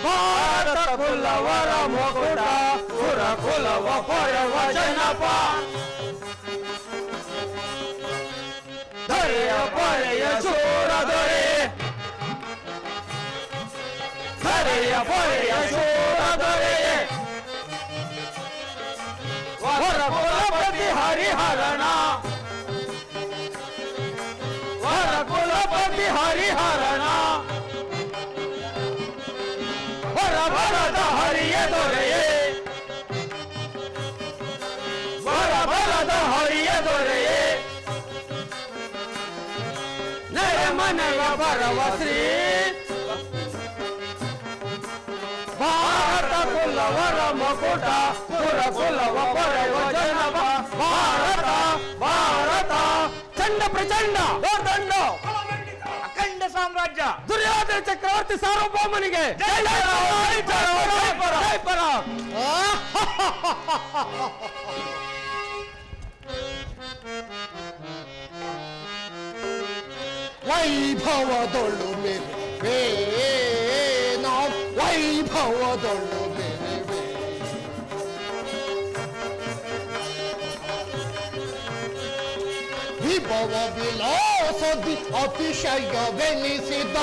ಭಾರತ ಕುಲವರ ಮೊಗುಟ ಸುರ ಕುಲವ ಪೊರೆವ ಜನಪ ಧರೆಯ ಪೊರೆಯ ಶೂರ ದೊರೆ ಧರೆಯ ಪೊರೆಯ ಶೂರ ದೊರೆ ವರ ಕುಲಪತಿ ಹರಿಹರಣ ವರ ಕುಲಪತಿ ಹರಿಹರಣ ವರ ಬರದ ಹರಿಯ ದೊರೆಯೇ ವರ ಬರದ ಹರಿಯ ದೊರೆಯೇ ನರ ಮನವ ಬರವ ಶ್ರೀ ಭಾರತ ಕುಲವರ ಮಕುಟ ಸುರ ಕುಲವ ಪೊರೆವ ಜನಪ ಭಾರತ ಭಾರತ ಚಂಡ ಪ್ರಚಂಡ ದಂಡ ಅಖಂಡ ಸಾಮ್ರಾಜ್ಯ ದುರ್ಯೋಧನ ಚಕ್ರವರ್ತಿ ಸಾರ್ವಭೌಮನಿಗೆ ವೈಭವದೊಳ್ಳು ಮೇಲೆ ನಾವು ವೈಭವದೊಳ್ಳು ಮೇಲೆ ವಿಭವ ವಿಲಾಸದಿ ಅತಿಶಯವೆನಿಸಿದ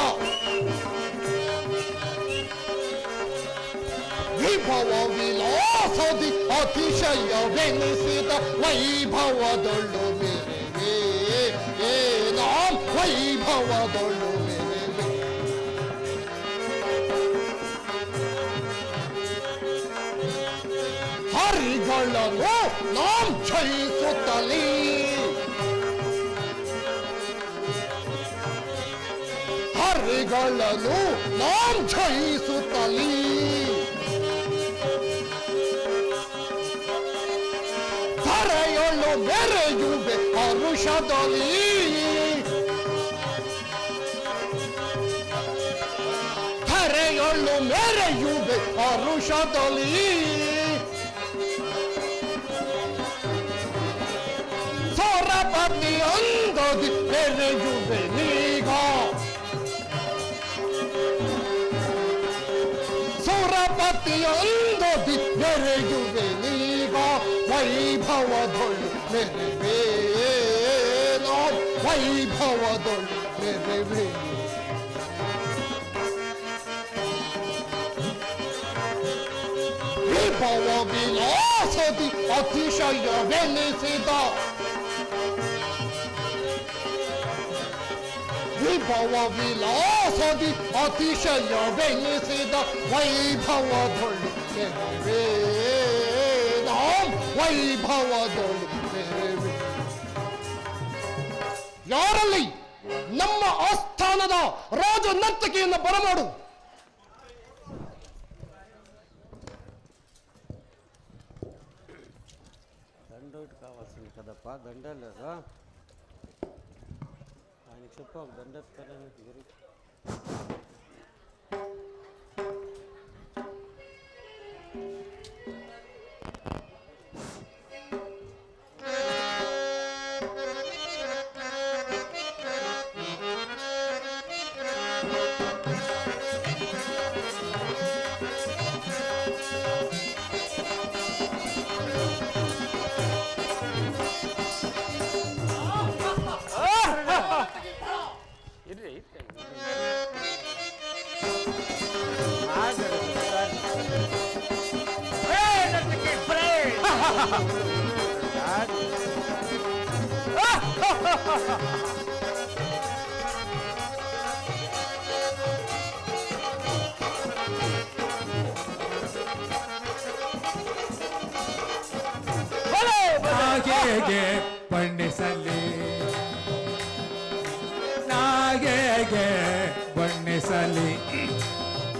ವಿಭವ ವಿಲಾಸದಿ ಅತಿಶಯವೆನಿಸಿದ ವೈಭವದೊಳ್ಳು ಮೇಲೆ ನಾವು ವೈಭವದೊಳ್ಳು ಮೇಲೆ ಹರಿಗಳನ್ನು ನಾಂ ಜಯಿಸುತ್ತಲೀ ಹರಿಗಳನ್ನು ನಾಂ ಜಯಿಸುತ್ತಲೀ ಧರೆಯೊಳ್ಳು ಮೆರೆಯುವೆ ಹರುಷದಲ್ಲಿ ಧರೆಯೊಳ್ಳು ಮೆರೆಯುವೆ ಹರುಷದಲ್ಲಿ ಸೊರಪತಿ ಅಂದದಿ ಮೆರೆಯುವೆ ನೀಗ ಸೊರಪತಿ ಅಂದದಿ ಮೆರೆಯುವೆ ನೀಗ ವೈಭವದೊಳ್ಳು ಮೆರೆವೇ ನಾವು ವೈಭವದೊಳ್ಳು ಮೆರೆವೇ ವಿಭವ ವಿಲಾಸದಿ ಅತಿಶಯವೆನಿಸಿದ ವಿಭವ ವಿಲಾಸದಿ ಅತಿಶಯವೆನಿಸಿದ ವೈಭವದೊಳ್ಳು ಮೆರೆವೇ ನಾವು ವೈಭವದೊಳ್ಳು ಮೆರೆವೇ ಯಾರಲ್ಲಿ ನಮ್ಮ ಆಸ್ಥಾನದ ರಾಜ ನರ್ತಕಿಯನ್ನು ಬರಮಾಡು దండోటి కావాల్సింది కదప్పా దండ లేదా ఆయనకి చెప్పు దండెత్తారని గురి ನಾಗೆಗೆ ಬಣ್ಣಿಸಲಿ ನಾಗೆಗೆ ಬಣ್ಣಿಸಲಿ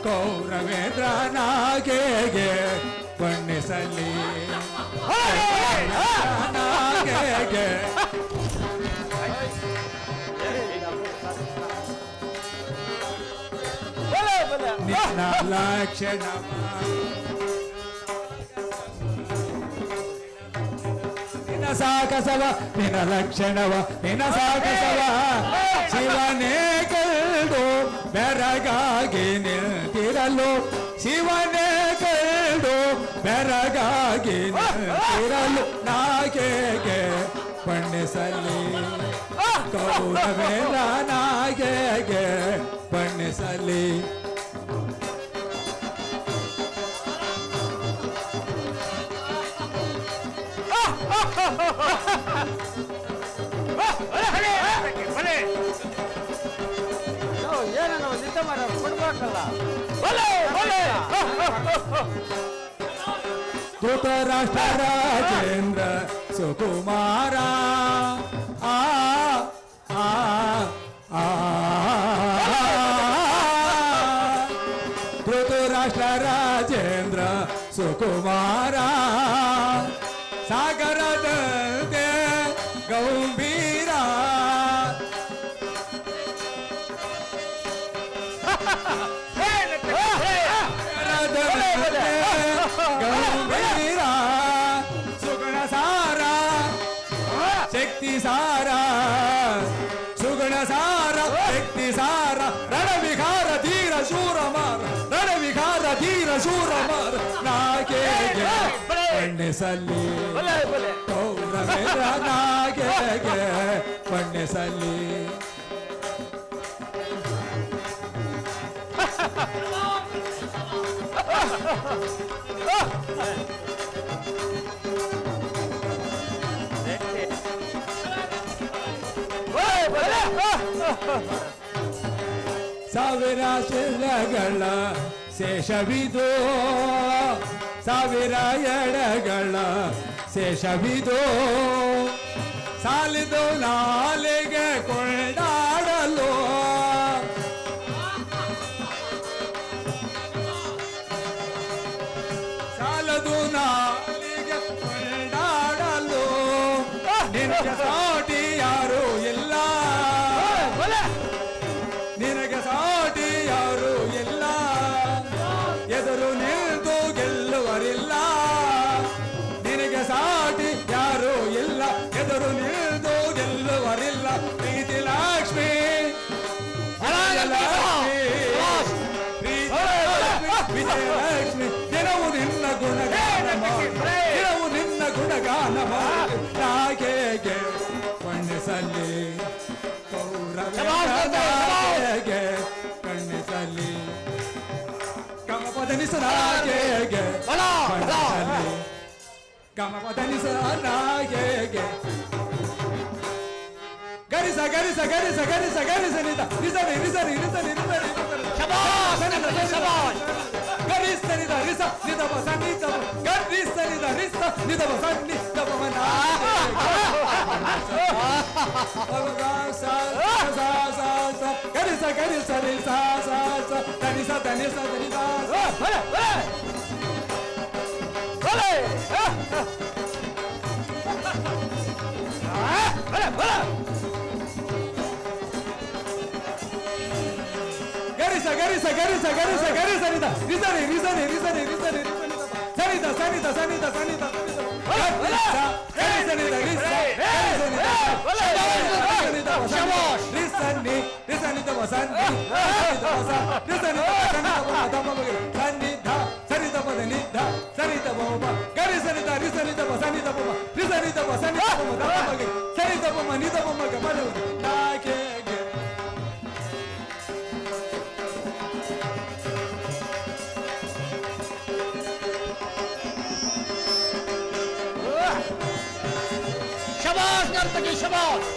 ಕೌರವೇಂದ್ರ ನಾಗೆಗೆ ಬಣ್ಣಿಸಲಿ ನಾಗೆಗೆ ನಿನ್ನ ಲಕ್ಷಣ ಸಾಕಸವ ನಿನ್ನ ಲಕ್ಷಣವ ನಿನ್ನ ಸಾಕಸವ ಶಿವನೇ ಕಲ್ಲ ಬೆರಗಾಗಿ ನಿಂತಿರಲು ಶಿವನೇ ಕಂಡು ಬೆರಗಾಗಿ ನಿಂತಿರಲು ನಾಗೆಗೆ ಬಣ್ಣಿಸಲಿ ಕೌರವೇಂದ್ರ ನಾಗೆಗೆ ಬಣ್ಣಿಸಲಿ ಏನೋ ನಿದ್ದೆ ಮಾಡ ಕೊಡ್ಬೇಕಲ್ಲ. ಧೃತರಾಷ್ಟ್ರ ರಾಜೇಂದ್ರ ಸುಕುಮಾರ ಆ ಆ ಆ ಧೃತರಾಷ್ಟ್ರ ರಾಜೇಂದ್ರ ಸುಕುಮಾರ ಸಾಗರದಂತೆ ಗಂಭೀರ ಗಂಭೀರ ಸುಗುಣ ಸಾರ ಶಕ್ತಿ ಸಾರ ಸುಗುಣ ಸಾರ ಶಕ್ತಿ ಸಾರ ರಣವಿಹಾರ ಧೀರ ಶೂರ ಮಾರ ರಣವಿಹಾರ ಧೀರ ಶೂರ ಮಾರ ನಾಗೆಗೆ ಬಣ್ಣಿಸಲಿ ಕೌರವೇಂದ್ರ ನಾಗೆಗೆ ಬಣ್ಣಿಸಲಿ ಸಾವಿರ ಶಿಲೆಗಳ ಶೇಷವಿದು ಸಾವಿರ ಎಡೆಗಳ ಶೇಷವಿದು ಸಾಲಿದು ನಾಲಿಗೆ ಕೊಂಡಾಡಲು ಸಾಲದು ನಾಲಿಗೆ ಕೊಂಡಾಡಲು ನಿನಗೆ ಸಾಟಿ ಯಾರು ಇಲ್ಲ ನಿನಗೆ ಸಾಟಿ ಯಾರು ಇಲ್ಲ ಎದುರು ನಿಂತು ಗೆಲ್ಲುವರಿಲ್ಲ ನಿನಗೆ ಸಾಟಿ ಯಾರು ಇಲ್ಲ ಎದುರು ನಿಂತು ಗೆಲ್ಲುವರಿಲ್ಲ ಪ್ರೀತಿ ಲಕ್ಷ್ಮಿ ವಿಜಯಲಕ್ಷ್ಮಿ ದಿನವು ನಿನ್ನ ಗುಣಗಾನ ದಿನವು ನಿನ್ನ ಗುಣಗಾನ ನಾಗೆಗೆ ಬಣ್ಣಿಸಲಿ ಕೌರವೇಂದ್ರಗೆ ಕಣ್ಣಿಸಲಿ ಗಮಪದನಿಸ ನಾಗೆಗೆ ಬಣ್ಣಿಸಲಿ ಗಮಪದನಿಸ ನಾಗೆಗೆ ಗರಿಸ ಗರಿಸ ಗರಿಸ ಗರಿಸ ಗರಿಸ ನಿದ ನಿಸರಿ ನಿಸರಿ ನಿಸರಿ ನಿಸರಿ ಗರಿಸ್ತನಿದ ರಿಸ ನಿದವ ಸನ್ನಿಧವ ಗರಿಸ್ತನಿದ ರಿಸ ನಿದವ ಸನ್ನಿಧವ ಗರಿಸ ಗರಿಸ ರಿಸ ತನಿಸ ತನಿಸ ತನಿಸ ಗರಿಸ ಗರಿಸ ಗರಿಸ ಗರಿಸ ಗರಿಸ ನಿದ ನಿಸರಿ ನಿಸರಿ ನಿಸರಿ ನಿಸರಿ ಸನಿದ ಸನಿದ ಸನಿದ ಸನಿದ ಗರಿಸನಿದ ರಿಸ ರಿಸನ್ನಿ ರಿಸನಿದ ವಸನ್ನಿ ರಿಸನಿದ ಸನ್ನಿಧ ಸರಿದ ಪದ ನಿದ್ಧ ಸರಿದ ಬೋಮ ಗರಿಸನಿದ ರಿಸನಿದ ವಸನಿದ ಬೋಮ ರಿಸನಿದ ವಸನಿದ ಬೋಮ ದಮಗೆ ಸರಿದ ಬೋಮ ನಿದ ಬೋಮ ಗಮನವು ನಾಗೆಗೆ ಶಬಾಷ್ ನರ್ತಕಿ ಶಬಾಷ್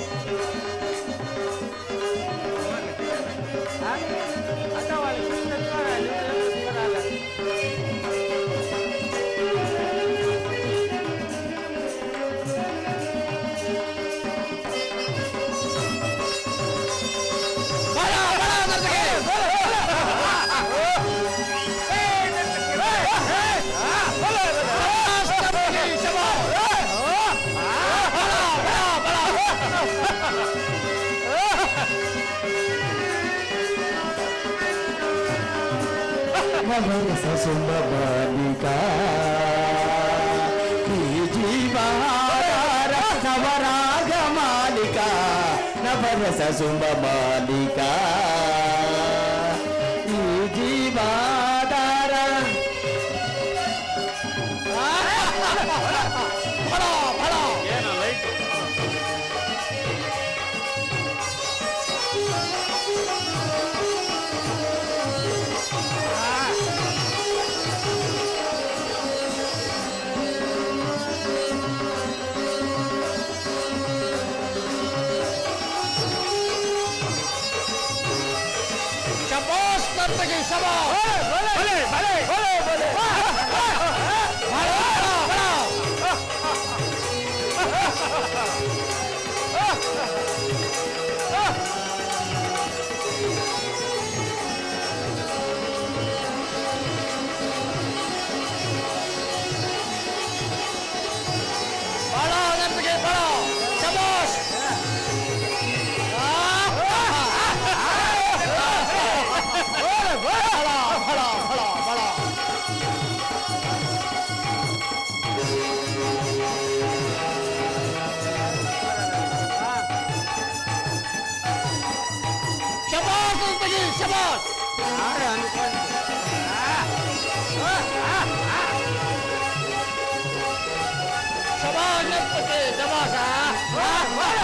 ನವರಸ ಸುಂಬ ಬಾಲಿಕಾ ಈ ಜೀವಾಧಾರ ನವರಾಗ ಮಾಲಿಕಾ ನವರಸ ಸುಂಬ ಬಾಲಿಕಾ ಫಳ ಫಳ ಏನು ಲೈಟ್ ಶಬಾಷ್ ನರ್ತಕಿ ಶಬಾಷ್ ಭಲೆ ಭಲೆ ಭಲೆ ಭಲೆ ಬಳ ನರ್ತಕಿ ಬಳ ಶಬಾಷ್ ಶಬಾಷ್ ನರ್ತಕಿ ಶಬಾಷ್ ಶಬಾಷ್ ನರ್ತಕಿ ಶಬಾಷ್ ಬಳ ಬಳ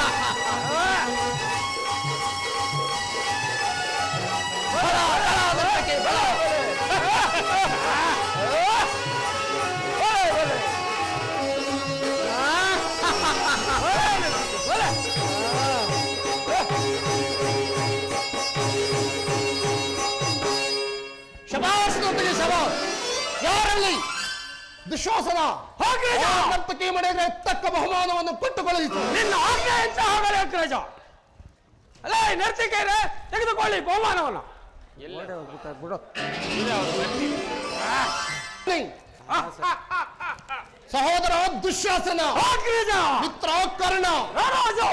ನರ್ತಕಿ ಬಳ ಶಬಾಷ್ ನರ್ತಕಿ ಶಬಾಷ್ ಯಾರಲ್ಲಿ ದುಶ್ವಾಸನ ನರ್ತಕಿ ಮಾಡಿದ್ರೆ ತಕ್ಕ ಬಹುಮಾನವನ್ನು ಕೊಟ್ಟುಕೊಳ್ಳಿತು ನಿನ್ನ ಆಜ್ಞೆ ಅಂತ ಆಗಲ್ಲ ಅಗ್ರಜ ಅಲ್ಲ ನರ್ತಿಕೆಯರೇ ತೆಗೆದುಕೊಳ್ಳಿ ಬಹುಮಾನವನ್ನು ಓಡಿ ಹೋಗ್ಬಿಟ್ಟ ಬಿಡು. ಸಹೋದರ ದುಶ್ಯಾಸನ ಅಗ್ರಜ ಮಿತ್ರ ಕರ್ಣ ರಾಜು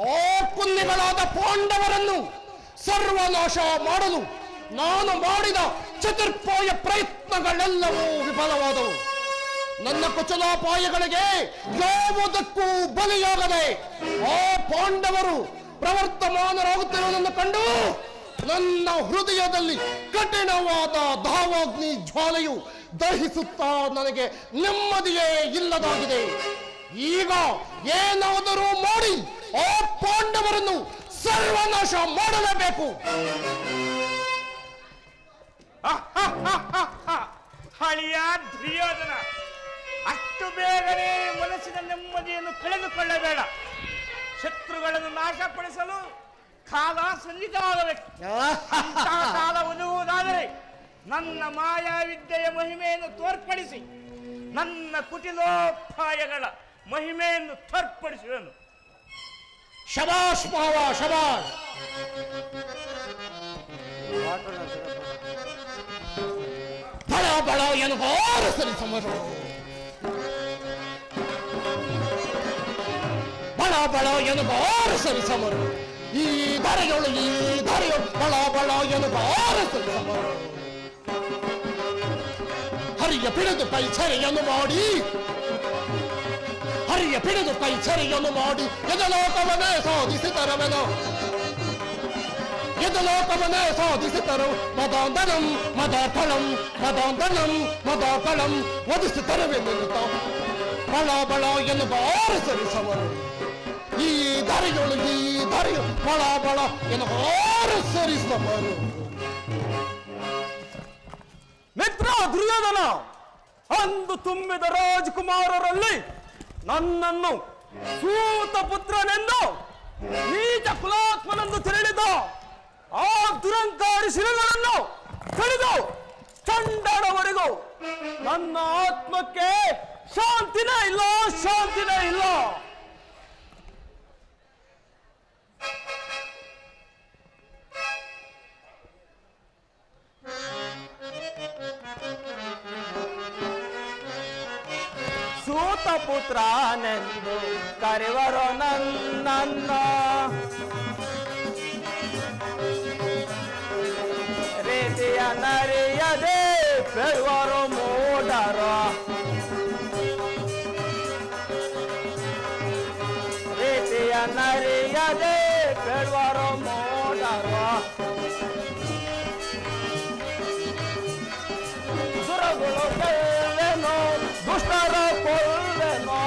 ಆ ಕುನ್ನಿಗಳಾದ ಪಾಂಡವರನ್ನು ಸರ್ವನಾಶ ಮಾಡಲು ನಾನು ಮಾಡಿದ ಚತುರ್ಪಾಯ ಪ್ರಯತ್ನಗಳೆಲ್ಲವೂ ವಿಫಲವಾದವು. ನನ್ನ ಕುಚಲಾಪಾಯಗಳಿಗೆ ಯಾವುದಕ್ಕೂ ಬಲಿಯಾಗದೆ ಆ ಪಾಂಡವರು ಪ್ರವರ್ತಮಾನರಾಗುತ್ತಿರುವುದನ್ನು ಕಂಡು ನನ್ನ ಹೃದಯದಲ್ಲಿ ಕಠಿಣವಾದ ಧಾವಾಗ್ನಿ ಜ್ವಾಲೆಯು ದಹಿಸುತ್ತಾ ನನಗೆ ನೆಮ್ಮದಿಯೇ ಇಲ್ಲದಾಗಿದೆ. ಈಗ ಏನಾದರೂ ಮಾಡಿ ಆ ಪಾಂಡವರನ್ನು ಸರ್ವನಾಶ ಮಾಡಲೇಬೇಕು. ಹಳಿಯ ದುರ್ಯೋಧನ, ಅಷ್ಟು ಬೇಗನೆ ಮನಸ್ಸಿನ ನೆಮ್ಮದಿಯನ್ನು ಕಳೆದುಕೊಳ್ಳಬೇಡ. ಶತ್ರುಗಳನ್ನು ನಾಶಪಡಿಸಲು ಕಾಲ ಸನ್ನಿಹಿತವಾಗಬೇಕು. ಅಂತಹ ಕಾಲ ಒದಗುವುದಾದರೆ ನನ್ನ ಮಾಯಾವಿದ್ಯೆಯ ಮಹಿಮೆಯನ್ನು ತೋರ್ಪಡಿಸಿ ನನ್ನ ಕುಟಿಲೋಪಾಯಗಳ ಮಹಿಮೆಯನ್ನು ತೋರ್ಪಡಿಸುವನು. ಶಬಾಷ್ ಮಾವ ಶಬಾಷ್. ಬಳ ಬಳ ಎನ್ನುವಾರು ಸರಿ ಸಮರು, ಬಳ ಬಳ ಎನ್ನುವಾರು ಸರಿ ಸಮರು. ಈ ಧರೆಯೊಳು ಬಳ ಬಳ ಎನ್ನುವಾರು ಸರಿ ಸಮರು. ಹರಿಯ ಪಿಡಿದು ಕೈ ಸೆರೆಯನ್ನು ಮಾಡಿ, ಹರಿಯ ಪಿಡಿದು ಕೈ ಸೆರೆಯನ್ನು ಮಾಡಿ ಎದಲೋಕವನ್ನೇ ಸಾಧಿಸಿದರವೆನೋ, ಎದಲೋಕವನ್ನೇ ಸಾಧಿಸಿದರು. ಮದಾಂಧನಂ ಮದಾಫಲಂ ಮದಾಂಧನಂ ಮದಾಫಲಂ ವಧಿಸುತ್ತರವೆನ್ನುತ್ತ ಬಳ ಬಳ ಎನ್ನುವ ಸರಿ ಸಮರು. ಈ ಧರೆಯೊಳು ಬಳ ಬಳ ಎನ್ನುವ ಸರಿ ಸಮರು. ಮಿತ್ರ ದುರ್ಯೋಧನ, ಅಂದು ತುಂಬಿದ ರಾಜಕುಮಾರರಲ್ಲಿ ನನ್ನನ್ನು ಸೂತ ಪುತ್ರನೆಂದು ನೀಚ ಕುಲಾತ್ಮನೆಂದು ತಿಳಿದ ಆ ದುರಂಕಾರಿ ಶಿಲೆಗಳನ್ನು ಕಡಿದು ಚಂಡನವರೆಗೂ ನನ್ನ ಆತ್ಮಕ್ಕೆ ಶಾಂತಿನೇ ಇಲ್ಲ, ಶಾಂತಿನೇ ಇಲ್ಲ. ಸೂತ ಪುತ್ರನೆಂದು ಕರೆವರು ನನ್ನ ರೀತಿಯ ನರಿಯದೆ ಬೆಳುವರು ಮೂಡರ, ರೀತಿಯ ನರಿಯದೆ ಬೆಳುವರು ಮೂಡರ. ದುರಗುಳು ಗೆಲ್ವೆನೋ ದುಷ್ಟರ ಕೊಲ್ವೆನೋ,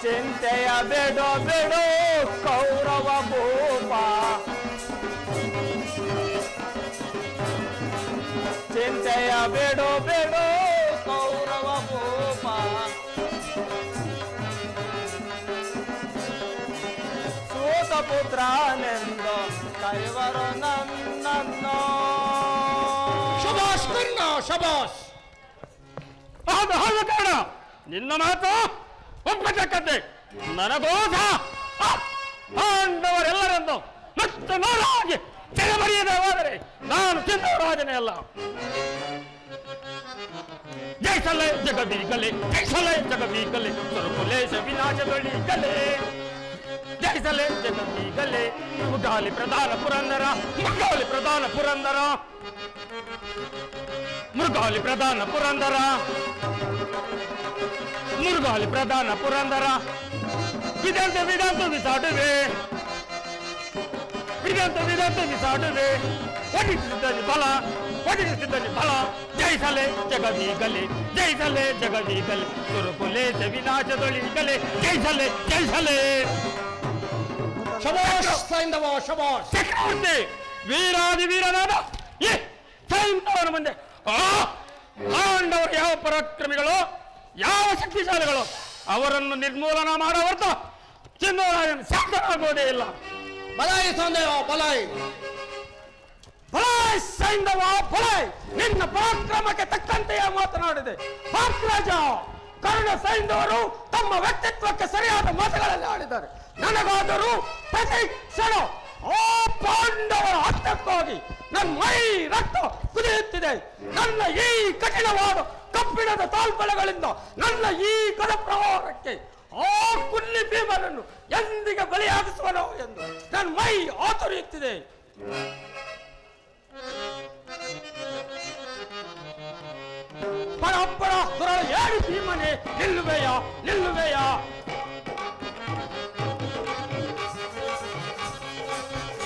ಚಿಂತೆಯ ಬೇಡೋ ಬೇಡೋ ಕೌರವ ಭೂಪ, ಚಿಂತೆಯ ಬೇಡೋ ಬೇಡೋ ಕೌರವ ಭೂಪ. ಸೂತ ಪುತ್ರನೆಂದು ಕೈವರು ನನ್ನನ್ನು. ಶಬಾಷ್ ಕರ್ಣ, ಶಬಾಷ್. ಹೌದು ಹೌದು ಕಾರಣ, ನಿನ್ನ ಮಾತು ಒಪ್ಪತಕ್ಕದ್ದೇ. ನನಗೋಧ ಪಾಂಡವರೆಲ್ಲರನ್ನು ಮತ್ತೆ ನಾರಾಗಿ ತೆಗೆಬರಿಯದೆ ಹೋದರೆ ನಾನು ಚಿಂದವರಾಜನೇ ಅಲ್ಲ. ಜೈಸಲೆ ಜಗಬೀಗಲೆ, ಜೈಸಲೆ ಜಗಬೀಗಲೆ, ಸ್ವರಕುಲೇಶ ವಿನಾಶಗೊಳಿಗಲೆ. ಜೈಸಲೆ ಜಗಬೀಗಲೆ, ಮುಗಾಲಿ ಪ್ರಧಾನ ಪುರಂದರ, ಮುಗಾಲಿ ಪ್ರಧಾನ ಪುರಂದರ, ಮೃಗಾಲಿ ಪ್ರಧಾನ ಪುರಂದರ, ಮುರುಗಾಲಿ ಪ್ರಧಾನ ಪುರಂದರ. ವಿದಂತ ವಿದಂತ ಬಿಸಾಡುವೆ, ವಿದಂತ ವಿದಂತ ಬಿಸಾಡುವೆ. ಒಡಿಸಿದ್ದಲ್ಲಿ ಬಲ, ಒಡಿಸಿದ್ದಲ್ಲಿ ಬಲ. ಜೈಸಲೆ ಜಗದೀಗಲೆ, ಜೈಸಲೆ ಜಗದೀಗಲೆ, ಸುರುಕುಲೇಶ ವಿನಾಶದೊಳಿಗಲೆ. ಜೈಸಲೆ ಜೈಸಲೆ. ಶಬಾಷ್ ಸೈಂಧವ, ಶಬಾಷ್. ಚಕ್ರವರ್ತಿ ವೀರಾದಿ ವೀರನಾದ ಈ ಸೈಂಧವನ ಮುಂದೆ ಪಾಂಡವರು ಯಾವ ಪರಾಕ್ರಮಿಗಳು, ಯಾವ ಶಕ್ತಿಶಾಲಿಗಳು, ಅವರನ್ನು ನಿರ್ಮೂಲನ ಮಾಡೋ ಹೊರತು ಚಿನ್ನರಾಯನ ಶಾಂತನಾಗುವುದೇ ಇಲ್ಲ. ಬಲಾಯಿ ಸೈಂಧವ, ಬಲಾಯಿ. ಬಲಾಯ್ ಸೈಂಧವ ಬಲಾಯ್. ನಿನ್ನ ಪರಾಕ್ರಮಕ್ಕೆ ತಕ್ಕಂತೆಯೇ ಮಾತನಾಡಿದೆ. ಪಾಕ್ರಾಜ ಕರ್ಣ ಸೈಂಧವರು ತಮ್ಮ ವ್ಯಕ್ತಿತ್ವಕ್ಕೆ ಸರಿಯಾದ ಮಾತುಗಳಲ್ಲಿ ಆಡಿದ್ದಾರೆ. ನನಗಾದರೂ ಪ್ರತಿ ಕ್ಷಣ ಆ ಪಾಂಡವರ ಹತ್ತಕ್ಕಾಗಿ ನನ್ನ ಮೈ ರಕ್ತ ಕುದಿಯುತ್ತಿದೆ. ನನ್ನ ಈ ಕಠಿಣವಾದ ಕಬ್ಬಿಣದ ತಾಳ್ಪಳೆಗಳಿಂದ ನನ್ನ ಈ ಗದ ಪ್ರವಾಹಕ್ಕೆ ಆ ಕುಲ್ಲಿ ಭೀಮನನ್ನು ಎಂದಿಗೆ ಬಲಿಯಾಗಿಸುವನೋ ಎಂದು ನನ್ನ ಮೈ ಆತುರಿಯುತ್ತಿದೆ. ಪರಪ್ಪರ ದುರ ಏಳು ಭೀಮನೆ, ನಿಲ್ಲುವೆಯ ನಿಲ್ಲುವೆಯ.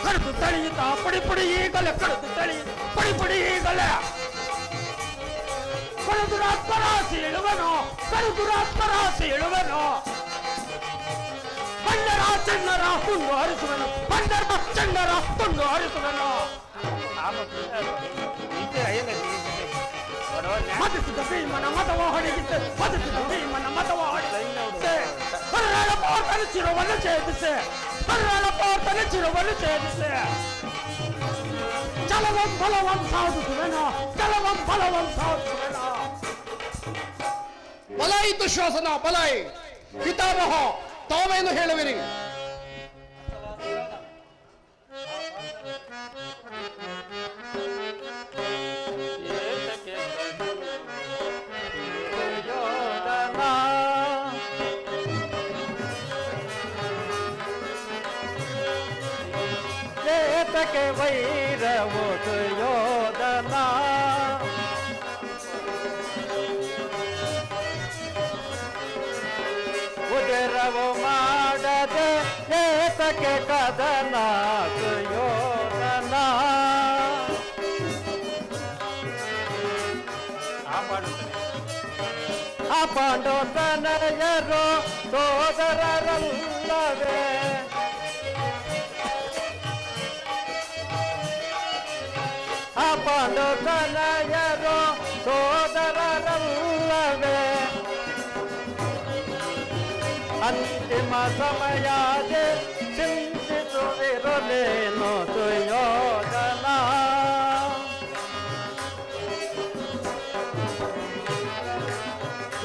ಕಡಿದು ತಳೆಯುತ್ತ ಪುಡಿ ಪುಡಿ ಈಗಲೇ, ಕಡಿದು ತಳಿ ಪುಡಿ ಪುಡಿ ಈಗಲೇ. ಕಡಿದು ರಾತ್ಮರಾಸಿ ಇಳುವನು, ಕಡಿದು ರಾತ್ಮರಾಸಿ ಇಳುವನು. ಬಂಡರ ಚಂಡರ ತುಂಡು ಹರಿಸುವನು, ಬಂಡರ ಚಂಡರ ತುಂಡು ಹರಿಸುವನು. ಮತಿಸಿದ ಭೀಮನ ಮತವ ಹೊಡೆದಿದ್ದೆ, ಮತಿಸಿದ ಭೀಮನ ಮತವ ಹೊಡೆದಿದ್ದೆ. ಕರ್ನಾಳ ಪೋತನ ಚಿರವನ್ನು ಛೇದಿಸೆ, ಕರ್ನಾಳ ಪೋತನ ಚಿರವನ್ನು ಛೇದಿಸೆ. ಜಲವಂ ಬಲವಂ ಸಾಧಿಸುವೆನೋ, ಜಲವಂ ಬಲವಂ ಸಾಧಿಸುವೆನೋ. ಬಲಾಯಿ ದುಶ್ವಾಸನ, ಬಲಾಯಿ. ಪಿತಾಮಹ ತಾವೇನು ಹೇಳುವಿರಿ? ಏತಕ್ಕೆ ವೈರವೋ ಸುಯೋಧನ, ಉದರವು ಮಾಡದೆ ಏತಕ್ಕೆ ಕದನ ಸುಯೋಧನ. ಆ ಪಾಂಡವತನಯರು ಸೋದರರಲ್ಲವೇ, ಆ ಪಾಂಡವತನಯರು ಸೋದರರಲ್ಲವೇ. ಅಂತಿಮ ಸಮಯದೆ ಚಿಂತಿಸುವಿರಲೇನು ಸುಯೋಧನ.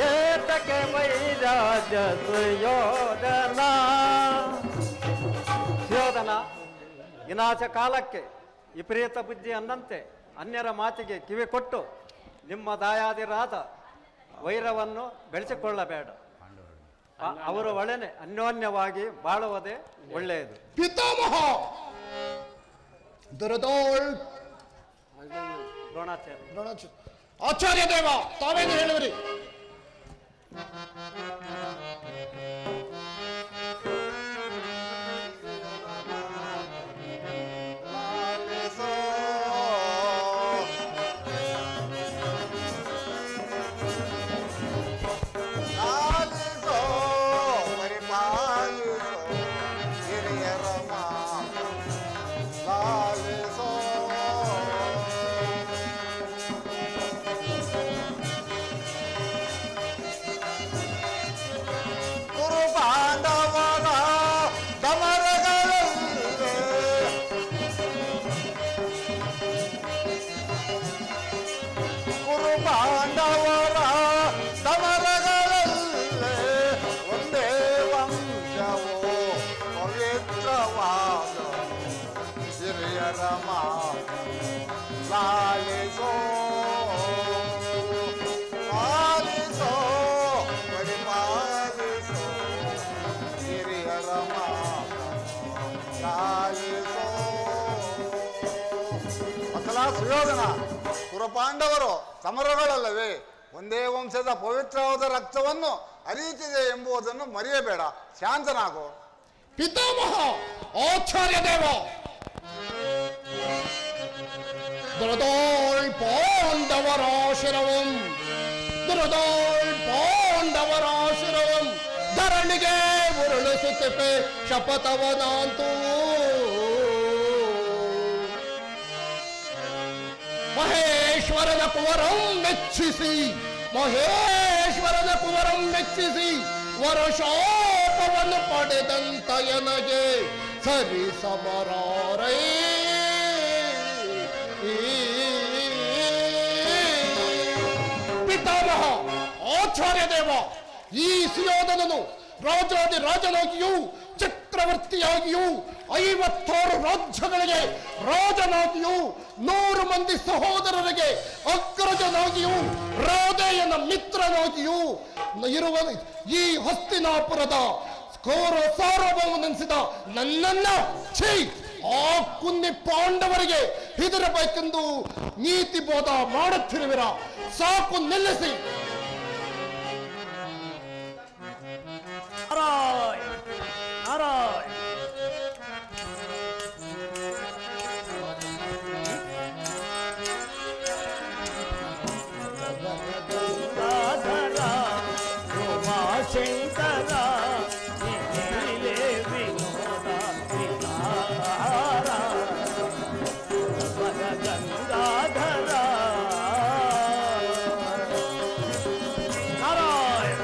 ಏತಕ್ಕೆ ವೈರಾಜ ಸುಯೋಧನ. ಸುಯೋಧನ, ವಿನಾಶ ಕಾಲಕ್ಕೆ ವಿಪರೀತ ಬುದ್ಧಿ ಅನ್ನಂತೆ ಅನ್ಯರ ಮಾತಿಗೆ ಕಿವಿ ಕೊಟ್ಟು ನಿಮ್ಮ ದಾಯಾದಿರಾದ ವೈರವನ್ನು ಬೆಳೆಸಿಕೊಳ್ಳಬೇಡ. ಅವರ ಒಳನೆ ಅನ್ಯೋನ್ಯವಾಗಿ ಬಾಳುವುದೇ ಒಳ್ಳೆಯದು. ಪಿತಾಮಹ ದುರದೋಳ್. ದ್ರೋಣಾಚಾರ್ಯ. ಆಚಾರ್ಯ ದೇವ ತಾವೇನು ಹೇಳುವಿರಿ? ಸುಯೋಧನ ಕುರುಪಾಂಡವರು ಸಮರಗಳಲ್ಲವೇ ಒಂದೇ ವಂಶದ ಪವಿತ್ರವಾದ ರಕ್ತವನ್ನು ಹರಿಯುತ್ತಿದೆ ಎಂಬುದನ್ನು ಮರೆಯಬೇಡ. ಶಾಂತನಾಗು. ಪಿತಾಮಹ ಆಚಾರ್ಯ ದೇವ, ದುರದೋಳ್ ಪಾಂಡವರಾಶಿರವಂ ದುರದೋಳ್ ಪಾಂಡವರಾಶಿರವಂ ಧರಣಿಗೆ ಉರುಳಿಸುತ್ತಿವೆ ಶಪಥವನಾಂತೂ ಮಹೇಶ್ವರನ ಕುವರಂ ಮೆಚ್ಚಿಸಿ ವರಶಾಪವನ್ನು ಪಡೆದಂತ ಎನಗೆ ಸರಿ ಸಮರಾರೇ ಪಿತಾಮಹ ಆಚಾರ್ಯ ದೇವ, ಈ ಸುಯೋಧನನು ರಾಜಾದಿ ರಾಜನಾಗಿಯೂ ಚಕ್ರವರ್ತಿಯಾಗಿಯೂ 56 ರಾಜ್ಯಗಳಿಗೆ ರಾಜನಾಗಿಯೂ 100 ಮಂದಿ ಸಹೋದರರಿಗೆ ಅಗ್ರಜನಾಗಿಯೂ ರಾಧೆಯನ ಮಿತ್ರನಾಗಿಯೂ ಇರುವ ಈ ಹಸ್ತಿನಾಪುರದ ಘೋರ ಸಾರ್ವಭೌಮನೆನಿಸಿದ ನನ್ನನ್ನ ಆ ಕುನ್ನಿ ಪಾಂಡವರಿಗೆ ಹೆದರಬೇಕೆಂದು ನೀತಿ ಬೋಧ ಮಾಡುತ್ತಿರುವಿರ? ಸಾಕು, ನಿಲ್ಲಿಸಿ. ಶಂಕರ ವಿನೋದ ಗಂಗಾಧರ ನಾರಾಯಣ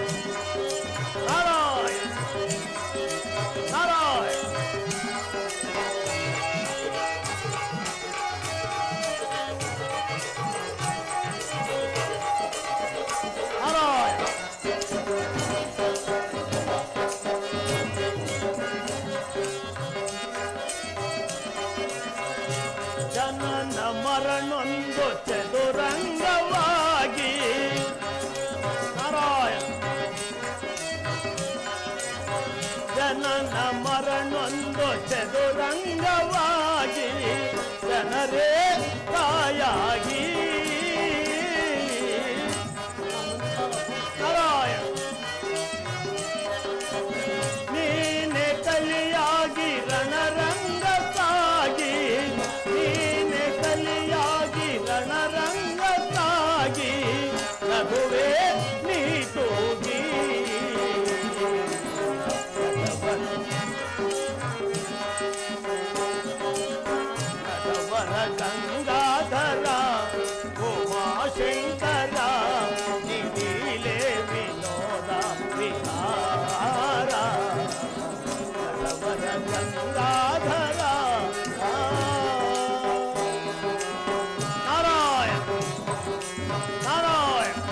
ನಾರಾಯಣ ನಾರಾಯಣ ನಾರಾಯಣ ಜನನ ಮರಣೊಂದು ಚದುರಂಗವಾಗಿ ನಾರಾಯಣ ಜನನ ಮರಣೊಂದು ಚದುರಂಗವಾಗಿ ಜನರೇ ತಾಯಾಗಿ ನಾರಾಯಣ ನೀನೆ ಕಲಿಯಾಗಿ ರಣರಂಗ ಸಾಗಿ ನೀನೆ ಕಲಿಯಾಗಿ ರಣರಂಗ ಸಾಗಿ ರಘುವೇ ನೀ ತೋಗಿ ನಟವರ ಗಂಗಾಧರ ಉಮಾಶಂಕರ ನಿಲೀಲೆ ವಿನೋದ ವಿಹಾರ ನಟವರ ಗಂಗಾಧರ ನಾರಾಯಣ ನಾರಾಯಣ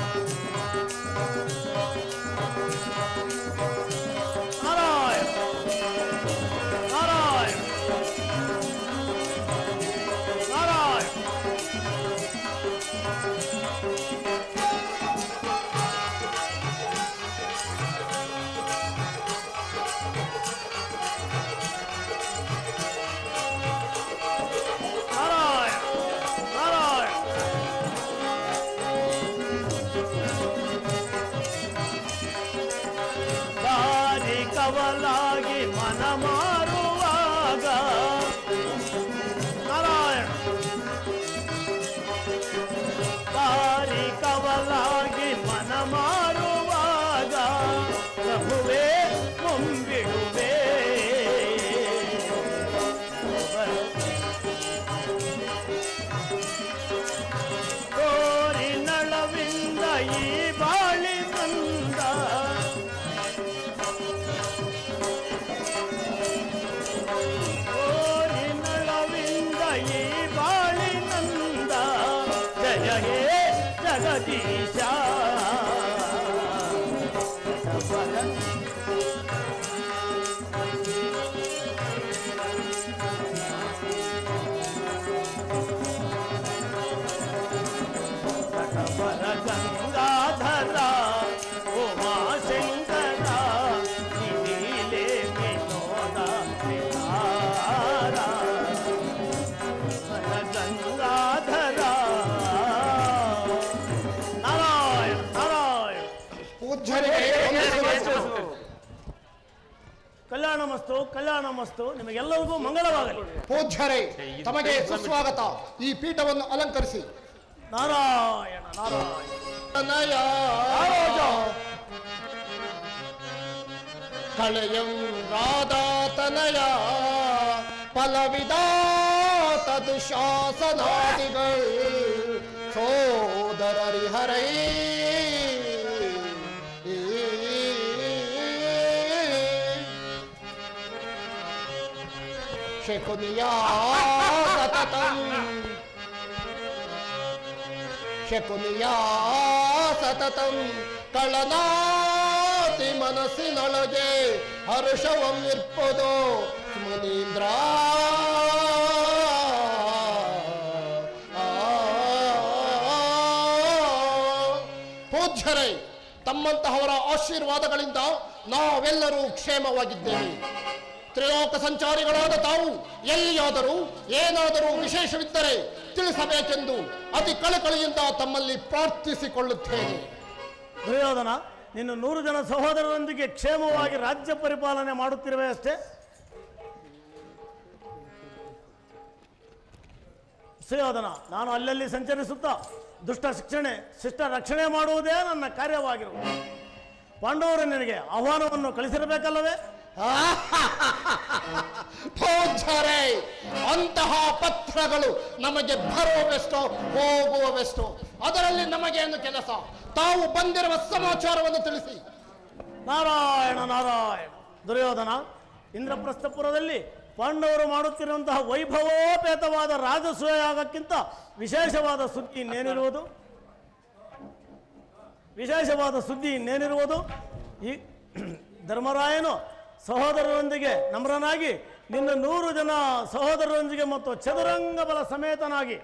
ನಾರಾಯಣ ನಾರಾಯಣ ನಾರಾಯಣ ನಾರಾಯಣ ನಾರಾಯಣ ದಾರಿ ಕವಲಾಗಿ ಮನ ಮಾರುವಾಗ ನಾರಾಯಣ ದಾರಿ ಕವಲಾಗಿ ಮನ ಮಾರುವಾಗ ಪ್ರಭುವೇ ಮುಂಬಿಡುವೆ ಕೋರಿ ನಳವಿಂದ ಈ ಬಾಳಿ ಬಂದ ಕೋರಿ ನಳವಿಂದ ಈ ಬಾಳಿ ನಂದ ಜಯ ಹೇ ಜಗದೀಶ ನಟವರ ಗಂಗಾಧರ ಉಮಾಶಂಕರ ನಿಲೀಲೆ ವಿನೋದ ವಿಹಾರ ಗಂಗಾಧರ ಕಲ್ಯಾಣಮಸ್ತು ಕಲ್ಯಾಣಮಸ್ತು, ನಿಮಗೆಲ್ಲರಿಗೂ ಮಂಗಳವಾಗಲಿ. ಪೂಜ್ಯರೇ, ತಮಗೆ ಸುಸ್ವಾಗತ. ಈ ಪೀಠವನ್ನು ಅಲಂಕರಿಸಿ. ನಾರಾಯಣ ನಾರಾಯಣ. ತನಯ ಕಳೆಯಂ ರಾಧಾತನಯ ಫಲವಿದಾತ ದುಶಾಸನಾದಿಗಳು ಸೋದರರಿಹರೈ ಶಕುನಿಯಾ ಸತತಂ ಶಕುನಿಯಾ ಸತತಂ ಕಳನಾತಿ ಮನಸ್ಸಿನೊಳಗೆ ಹರ್ಷವಂ ಇರ್ಪುದು ಮುನೀಂದ್ರ. ಪೂಜ್ಯರೇ, ತಮ್ಮಂತಹವರ ಆಶೀರ್ವಾದಗಳಿಂದ ನಾವೆಲ್ಲರೂ ಕ್ಷೇಮವಾಗಿದ್ದೇವೆ. ತ್ರಿಲೋಕ ಸಂಚಾರಿಗಳಾದ ತಾವು ಎಲ್ಲಿಯಾದರೂ ಏನಾದರೂ ವಿಶೇಷವಿದ್ದರೆ ತಿಳಿಸಬೇಕೆಂದು ಅತಿ ಕಳಕಳಿಯಿಂದ ತಮ್ಮಲ್ಲಿ ಪ್ರಾರ್ಥಿಸಿಕೊಳ್ಳುತ್ತೇನೆ. ದುರ್ಯೋಧನ, ನಿನ್ನ 100 ಜನ ಸಹೋದರರೊಂದಿಗೆ ಕ್ಷೇಮವಾಗಿ ರಾಜ್ಯ ಪರಿಪಾಲನೆ ಮಾಡುತ್ತಿರುವೆ ಅಷ್ಟೇ. ಸುಯೋಧನ, ನಾನು ಅಲ್ಲಲ್ಲಿ ಸಂಚರಿಸುತ್ತಾ ದುಷ್ಟ ಶಿಷ್ಟ ರಕ್ಷಣೆ ಮಾಡುವುದೇ ನನ್ನ ಕಾರ್ಯವಾಗಿರುವುದು. ಪಾಂಡವರು ನಿನಗೆ ಆಹ್ವಾನವನ್ನು ಕಳಿಸಿರಬೇಕಲ್ಲವೇ? ಪೂಜ್ಯರೇ, ಅಂತಹ ಪತ್ರಗಳು ನಮಗೆ ಬರುವವೆಷ್ಟೋ ಹೋಗುವವೆಷ್ಟೋ, ಅದರಲ್ಲಿ ನಮಗೇನು ಕೆಲಸ? ತಾವು ಬಂದಿರುವ ಸಮಾಚಾರವನ್ನು ತಿಳಿಸಿ. ನಾರಾಯಣ ನಾರಾಯಣ. ದುರ್ಯೋಧನ, ಇಂದ್ರಪ್ರಸ್ಥಪುರದಲ್ಲಿ ಪಾಂಡವರು ಮಾಡುತ್ತಿರುವಂತಹ ವೈಭವೋಪೇತವಾದ ರಾಜಸೂಯಾಗಕ್ಕಿಂತ ವಿಶೇಷವಾದ ಸುದ್ದಿ ಇನ್ನೇನಿರುವುದು? ಈ ಧರ್ಮರಾಯನು ಸಹೋದರರೊಂದಿಗೆ ನಮ್ರನಾಗಿ ನಿನ್ನ 100 ಜನ ಸಹೋದರರೊಂದಿಗೆ ಮತ್ತು ಚದುರಂಗ ಬಲ ಸಮೇತನಾಗಿ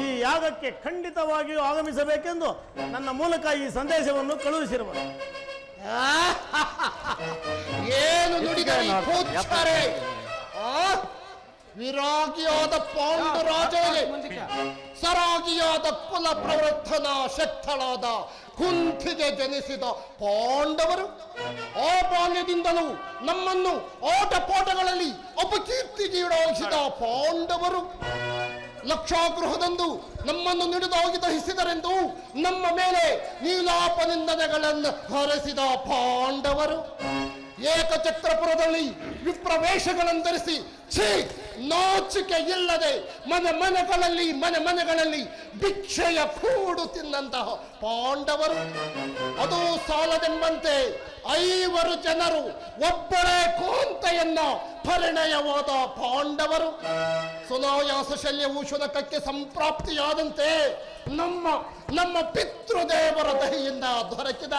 ಈ ಯಾಗಕ್ಕೆ ಖಂಡಿತವಾಗಿಯೂ ಆಗಮಿಸಬೇಕೆಂದು ನನ್ನ ಮೂಲಕ ಈ ಸಂದೇಶವನ್ನು ಕಳುಹಿಸಿರುವರು. ಏನು ನುಡಿಗರಿ ಪೂಜ್ಯರೇ? ವಿರಾಗಿಯಾದ ಪಾಂಡುರಾಜನಿಗೆ ಸರಾಗಿಯಾದ ಕುಲ ಪ್ರವೃತ್ತನ ಶಕ್ತಳಾದ ಕುಂತಿಗೆ ಜನಿಸಿದ ಪಾಂಡವರು ಆ ಬಾಲ್ಯದಿಂದಲೂ ನಮ್ಮನ್ನು ಆಟಪಾಠಗಳಲ್ಲಿ ಅಪಕೀರ್ತಿಗೀಡಾಗಿಸಿದ ಪಾಂಡವರು ಲಕ್ಷಾಗೃಹದಂದು ನಮ್ಮನ್ನು ನಿಡಿದಾಗಿ ದಹಿಸಿದರೆಂದು ನಮ್ಮ ಮೇಲೆ ನೀಲಾಪ ನಿಂದನೆಗಳನ್ನು ಹೊರಸಿದ ಪಾಂಡವರು ಏಕಚಕ್ರಪುರದಲ್ಲಿ ವಿಪ್ರವೇಶಗಳನ್ನು ಧರಿಸಿ ನಾಚಿಕೆ ಇಲ್ಲದೆ ಮನೆಗಳಲ್ಲಿ ಭಿಕ್ಷೆಯ ಕೂಡು ತಿನ್ನಂತಹ ಪಾಂಡವರು. ಅದು ಸಾಲದೆಂಬಂತೆ 5 ಜನರು ಒಬ್ಬಳೇ ಕೋಂತೆಯನ್ನ ಪರಿಣಯವಾದ ಪಾಂಡವರು. ಸುನಾಯಾಸ ಶಲ್ಯವು ಶುನಕಕ್ಕೆ ಸಂಪ್ರಾಪ್ತಿಯಾದಂತೆ ನಮ್ಮ ಪಿತೃದೇವರ ದಯೆಯಿಂದ ದೊರಕಿದ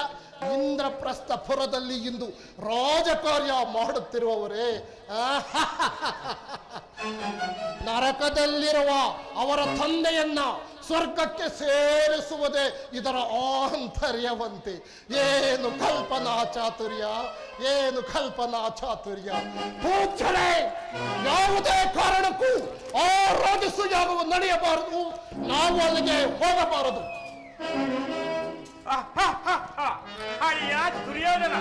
ಇಂದ್ರಪ್ರಸ್ಥಪುರದಲ್ಲಿ ಇಂದು ರಾಜಕಾರ್ಯ ಮಾಡುತ್ತಿರುವವರೇ, ನರಕದಲ್ಲಿರುವ ಅವರ ತಂದೆಯನ್ನ ಸ್ವರ್ಗಕ್ಕೆ ಸೇರಿಸುವುದೇ ಇದರ ಆಂತರ್ಯವಂತೆ. ಏನು ಕಲ್ಪನಾ ಚಾತುರ್ಯ! ಪೂಜ್ಯರೇ, ಯಾವುದೇ ಕಾರಣಕ್ಕೂ ಆ ರಾಜಸೂಯಾಗವು ನಡೆಯಬಾರದು. ನಾವು ಅಲ್ಲಿಗೆ ಹೋಗಬಾರದು. ಅಯ್ಯ ದುರ್ಯೋಧನ,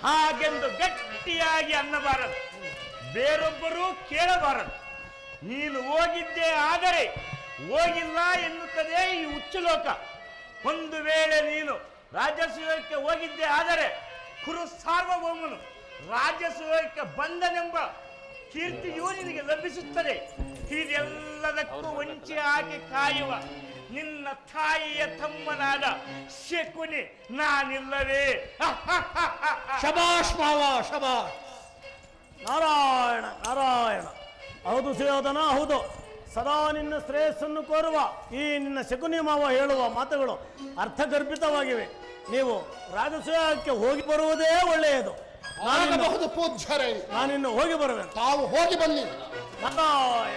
ಹಾಗೆಂದು ಗಟ್ಟಿಯಾಗಿ ಅನ್ನಬಾರದು, ಬೇರೊಬ್ಬರೂ ಕೇಳಬಾರದು. ನೀನು ಹೋಗಿದ್ದೇ ಆದರೆ ಹೋಗಿಲ್ಲ ಎನ್ನುತ್ತದೆ ಈ ಹುಚ್ಚುಲೋಕ. ಒಂದು ವೇಳೆ ನೀನು ರಾಜಸೂಯಕ್ಕೆ ಹೋಗಿದ್ದೇ ಆದರೆ ಕುರು ಸಾರ್ವಭೌಮನು ರಾಜಸೂಯಕ್ಕೆ ಬಂದನೆಂಬ ಕೀರ್ತಿಯೂ ನಿನಗೆ ಲಭಿಸುತ್ತದೆ. ಇದೆಲ್ಲದಕ್ಕೂ ವಂಚೆ ಹಾಕಿ ಕಾಯುವ ನಿನ್ನ ತಾಯಿಯ ತಮ್ಮನಾದ ಶಕುನಿ ನಾನಿಲ್ಲವೇ? ಶಬಾಷ್ ಮಾವ, ಶಬಾಷ್. ನಾರಾಯಣ ನಾರಾಯಣ. ಹೌದು ಸುಯೋಧನ, ಹೌದು. ಸದಾ ನಿನ್ನ ಶ್ರೇಯಸ್ಸನ್ನು ಕೋರುವ ಈ ನಿನ್ನ ಶಕುನಿ ಮಾವ ಹೇಳುವ ಮಾತುಗಳು ಅರ್ಥಗರ್ಭಿತವಾಗಿವೆ. ನೀವು ರಾಜಸೂಯಕ್ಕೆ ಹೋಗಿ ಬರುವುದೇ ಒಳ್ಳೆಯದು. ಆಗಬಹುದು ಪೂಜ್ಯರೇ, ನಾನಿನ್ನು ಹೋಗಿ ಬರುವೆ. ತಾವು ಹೋಗಿ ಬನ್ನಿ. ನಾರಾಯಣ